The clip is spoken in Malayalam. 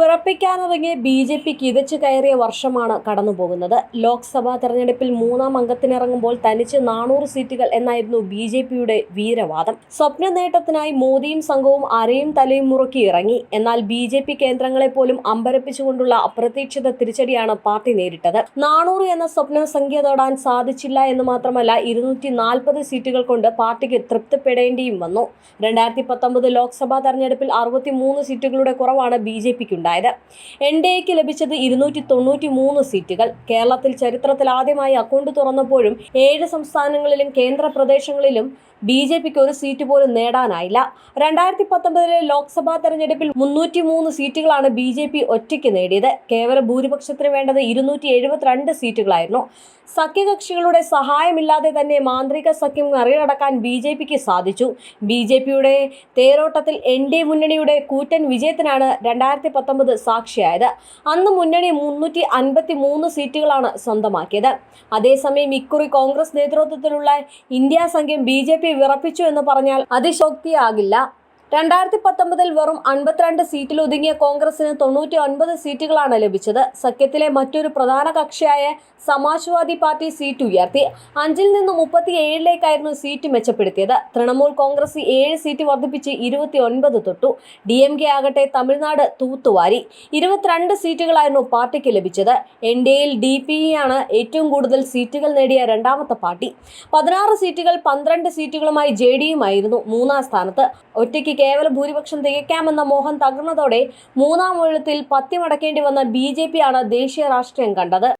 വിറപ്പിക്കാനിറങ്ങിയ BJP കിതച്ചു കയറിയ വർഷമാണ് കടന്നുപോകുന്നത്. ലോക്സഭാ തെരഞ്ഞെടുപ്പിൽ മൂന്നാം അംഗത്തിനിറങ്ങുമ്പോൾ തനിച്ച് 400 സീറ്റുകൾ എന്നായിരുന്നു BJPയുടെ വീരവാദം. സ്വപ്ന നേട്ടത്തിനായി മോദിയും സംഘവും അരയും തലയും മുറുക്കി ഇറങ്ങി. എന്നാൽ BJP കേന്ദ്രങ്ങളെപ്പോലും അമ്പരപ്പിച്ചുകൊണ്ടുള്ള അപ്രതീക്ഷിത തിരിച്ചടിയാണ് പാർട്ടി നേരിട്ടത്. 400 എന്ന സ്വപ്ന സംഖ്യ തൊടാൻ സാധിച്ചില്ല എന്ന് മാത്രമല്ല 240 സീറ്റുകൾ കൊണ്ട് പാർട്ടിക്ക് തൃപ്തിപ്പെടേണ്ടിയും വന്നു. 2019 ലോക്സഭാ തെരഞ്ഞെടുപ്പിൽ 63 സീറ്റുകളുടെ കുറവാണ് BJPക്ക് ഉണ്ടായത്. NDAക്ക് ലഭിച്ചത് 293 സീറ്റുകൾ. കേരളത്തിൽ ചരിത്രത്തിൽ ആദ്യമായി അക്കൗണ്ട് തുറന്നപ്പോഴും 7 സംസ്ഥാനങ്ങളിലും കേന്ദ്ര പ്രദേശങ്ങളിലും BJPക്ക് ഒരു സീറ്റ് പോലും നേടാനായില്ല. 2019 ലോക്സഭാ തെരഞ്ഞെടുപ്പിൽ 303 സീറ്റുകളാണ് BJP ഒറ്റയ്ക്ക് നേടിയത്. കേവല ഭൂരിപക്ഷത്തിന് വേണ്ടത് 272 സീറ്റുകളായിരുന്നു. സഖ്യകക്ഷികളുടെ സഹായമില്ലാതെ തന്നെ മാന്ത്രിക സഖ്യം മറികടക്കാൻ BJPക്ക് സാധിച്ചു. BJPയുടെ തേരോട്ടത്തിൽ NDA മുന്നണിയുടെ കൂറ്റൻ വിജയത്തിനാണ് 2019 സാക്ഷിയായത്. അന്ന് മുന്നണി 353 സീറ്റുകളാണ് സ്വന്തമാക്കിയത്. അതേസമയം ഇക്കുറി കോൺഗ്രസ് നേതൃത്വത്തിലുള്ള ഇന്ത്യ സഖ്യം BJP വിറപ്പിച്ചു എന്ന് പറഞ്ഞാൽ അതിശോക്തിയാകില്ല. 2019 വെറും 52 സീറ്റിൽ ഒതുങ്ങിയ കോൺഗ്രസിന് 99 സീറ്റുകളാണ് ലഭിച്ചത്. സഖ്യത്തിലെ മറ്റൊരു പ്രധാന കക്ഷിയായ സമാജ്വാദി പാർട്ടി സീറ്റ് ഉയർത്തി. 5-ൽ നിന്ന് 37ലേക്കായിരുന്നു സീറ്റ് മെച്ചപ്പെടുത്തിയത്. തൃണമൂൽ കോൺഗ്രസ് 7 സീറ്റ് വർദ്ധിപ്പിച്ച് 29 തൊട്ടു. DMK ആകട്ടെ തമിഴ്നാട് തൂത്തുവാരി. 22 സീറ്റുകളായിരുന്നു പാർട്ടിക്ക് ലഭിച്ചത്. NDAയിൽ DPE ആണ് ഏറ്റവും കൂടുതൽ സീറ്റുകൾ നേടിയ രണ്ടാമത്തെ പാർട്ടി. 16 സീറ്റുകൾ. 12 സീറ്റുകളുമായി JDU ആയിരുന്നു മൂന്നാം സ്ഥാനത്ത്. ഒറ്റയ്ക്ക് കേവല ഭൂരിപക്ഷം തികയ്ക്കാമെന്ന മോഹം തകർന്നതോടെ മൂന്നാം ഊഴത്തിൽ പത്യമടക്കേണ്ടി വന്ന BJP ആണ് ദേശീയ രാഷ്ട്രീയം കണ്ടത്.